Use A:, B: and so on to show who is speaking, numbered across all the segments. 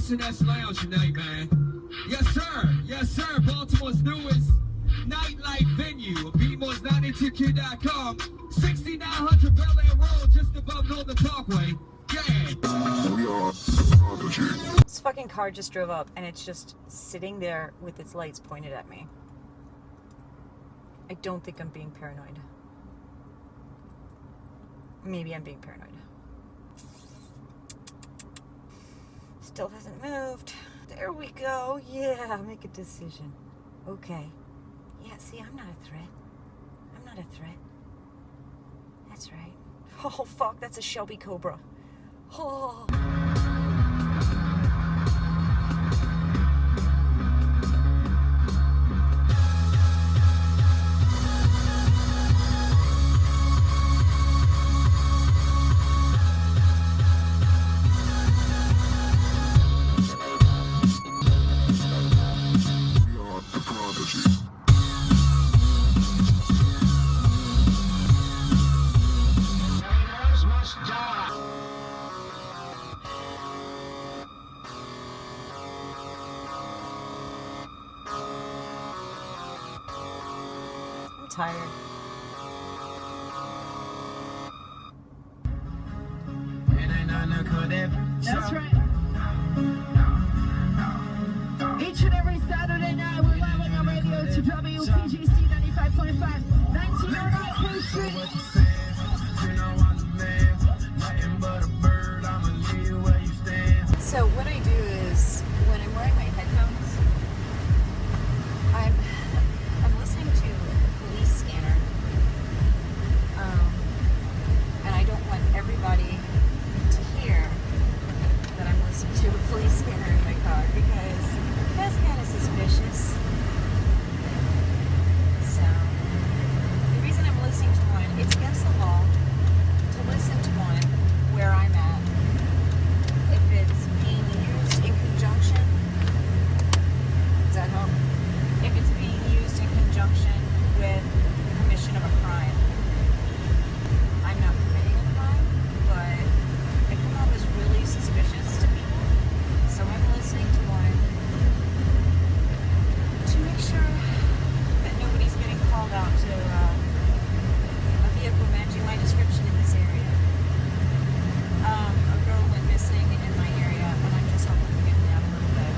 A: S&S Lounge tonight, man. Yes, sir, Baltimore's newest nightlife venue. BMOS92Q.com, 6900 Bel Air Road, just above Northern Parkway. Yeah. We are Prodigy.
B: This fucking car just drove up and it's just sitting there with its lights pointed at me. I don't think I'm being paranoid. Maybe I'm being paranoid. Still hasn't moved. There we go. Yeah, make a decision. Okay. Yeah, see, I'm not a threat. I'm not a threat. That's right. Oh, fuck, that's a Shelby Cobra. Oh. Tired.
C: That's right. Each and every Saturday night, we're live on your radio to WPGC 95.5, 1909 Queen Street.
B: So what I do is, when I'm wearing my headphones, I'm listening to a police scanner, and I don't want everybody to hear that I'm listening to a police scanner in my car, because that's kind of suspicious. So the reason I'm listening to one, it's against the law to listen to one where I'm at. If it's being used in conjunction, does that help? If it's being used in conjunction with the commission of a crime. I'm not committing a crime, but I come off as really suspicious to people. So I'm listening to one to make sure that nobody's getting called out to a vehicle matching my description in this area. A girl went missing in my area, and I'm just helping the family out a little bit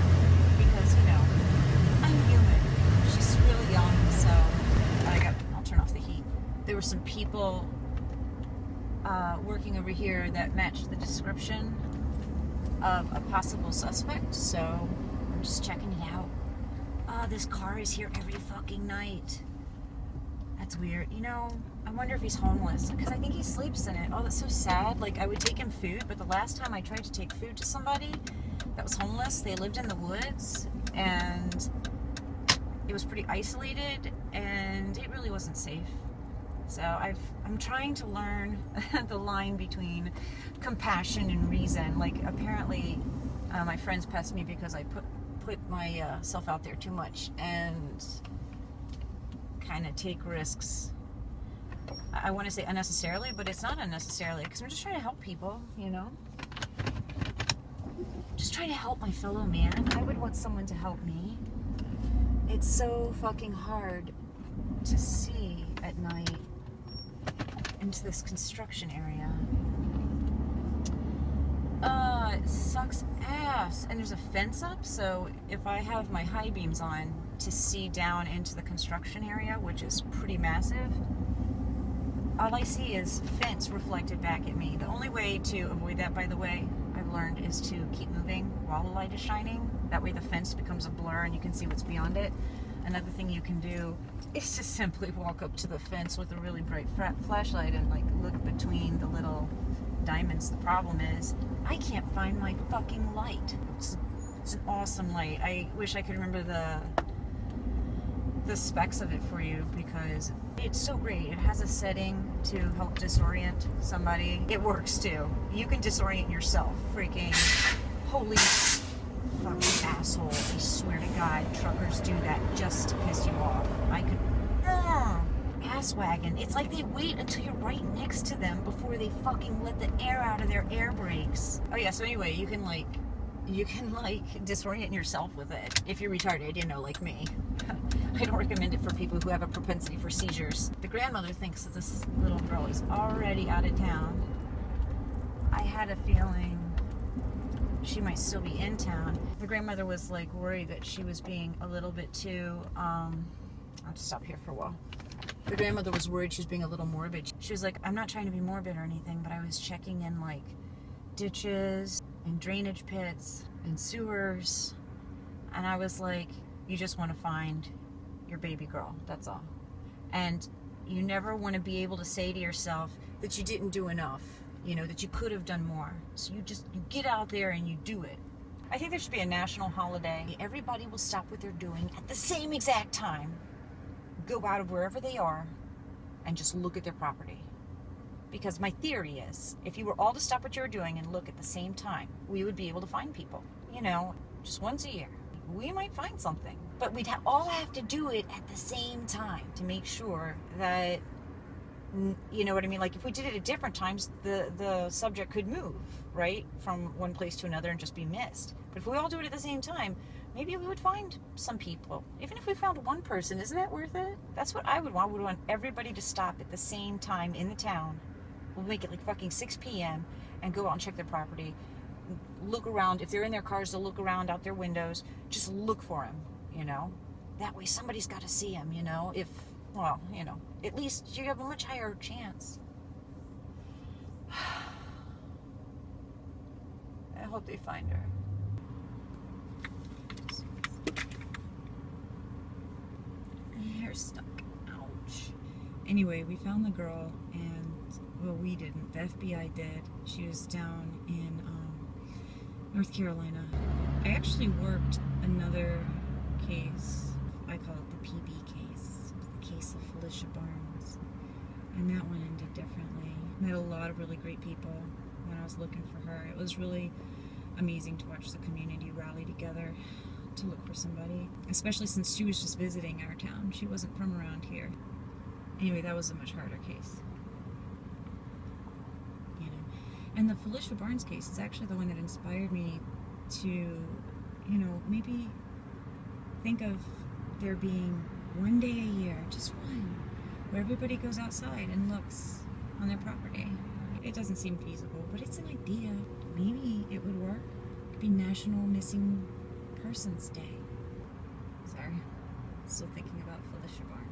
B: because, you know, I'm human. She's really young, so I'll turn off the heat. There were some people working over here that matched the description of a possible suspect, so I'm just checking it out. This car is here every fucking night. That's weird. You know, I wonder if he's homeless, because I think he sleeps in it. Oh, that's so sad. Like, I would take him food, but the last time I tried to take food to somebody that was homeless, they lived in the woods, and it was pretty isolated, and it really wasn't safe. So I'm trying to learn the line between compassion and reason. Like, apparently, my friends pest me because I put myself out there too much and kind of take risks. I want to say unnecessarily, but it's not unnecessarily, because I'm just trying to help people, you know? Just trying to help my fellow man. I would want someone to help me. It's so fucking hard to see at night into this construction area. It sucks ass. And there's a fence up, so if I have my high beams on to see down into the construction area, which is pretty massive, all I see is fence reflected back at me. The only way to avoid that, by the way, I've learned, is to keep moving while the light is shining. That way the fence becomes a blur and you can see what's beyond it. Another thing you can do is to simply walk up to the fence with a really bright flashlight and like look between the little diamonds. The problem is I can't find my fucking light. It's an awesome light. I wish I could remember the specs of it for you, because it's so great. It has a setting to help disorient somebody. It works too. You can disorient yourself. Freaking holy fucking asshole. I swear to God, truckers do that just to piss you off. I could ass wagon. It's like they wait until you're right next to them before they fucking let the air out of their air brakes. Oh yeah, so anyway, you can like you can like disorient yourself with it if you're retarded, you know, like me. I don't recommend it for people who have a propensity for seizures. The grandmother thinks that this little girl is already out of town. I had a feeling she might still be in town. The grandmother was like worried that she was being a little bit too, I'll just stop here for a while. The grandmother was worried she was being a little morbid. She was like, I'm not trying to be morbid or anything, but I was checking in like ditches and drainage pits and sewers. And I was like, you just want to find your baby girl, that's all. And you never want to be able to say to yourself that you didn't do enough, you know, that you could have done more. So you get out there and you do it. I think there should be a national holiday. Everybody will stop what they're doing at the same exact time, go out of wherever they are, and just look at their property. Because my theory is, if you were all to stop what you were doing and look at the same time, we would be able to find people. You know, just once a year. We might find something. But we'd all have to do it at the same time to make sure that, you know what I mean? Like if we did it at different times, the subject could move, right? From one place to another and just be missed. But if we all do it at the same time, maybe we would find some people. Even if we found one person, isn't that worth it? That's what I would want. I would want everybody to stop at the same time in the town. We'll make it like fucking 6 p.m. and go out and check their property. Look around. If they're in their cars, they'll look around out their windows. Just look for them, you know? That way somebody's got to see them, you know? If, well, you know, at least you have a much higher chance. I hope they find her. Hair stuck. Ouch. Anyway, we found the girl, and, well, we didn't. The FBI did. She was down in North Carolina. I actually worked another case. I call it the PB case. The case of Phylicia Barnes. And that one ended differently. Met a lot of really great people when I was looking for her. It was really amazing to watch the community rally together to look for somebody, especially since she was just visiting our town. She wasn't from around here. Anyway, that was a much harder case. You know, and the Phylicia Barnes case is actually the one that inspired me to, you know, maybe think of there being one day a year, just one, where everybody goes outside and looks on their property. It doesn't seem feasible, but it's an idea. Maybe it would work. It could be National Missing Persons Day. Sorry, still thinking about Phylicia Barnes.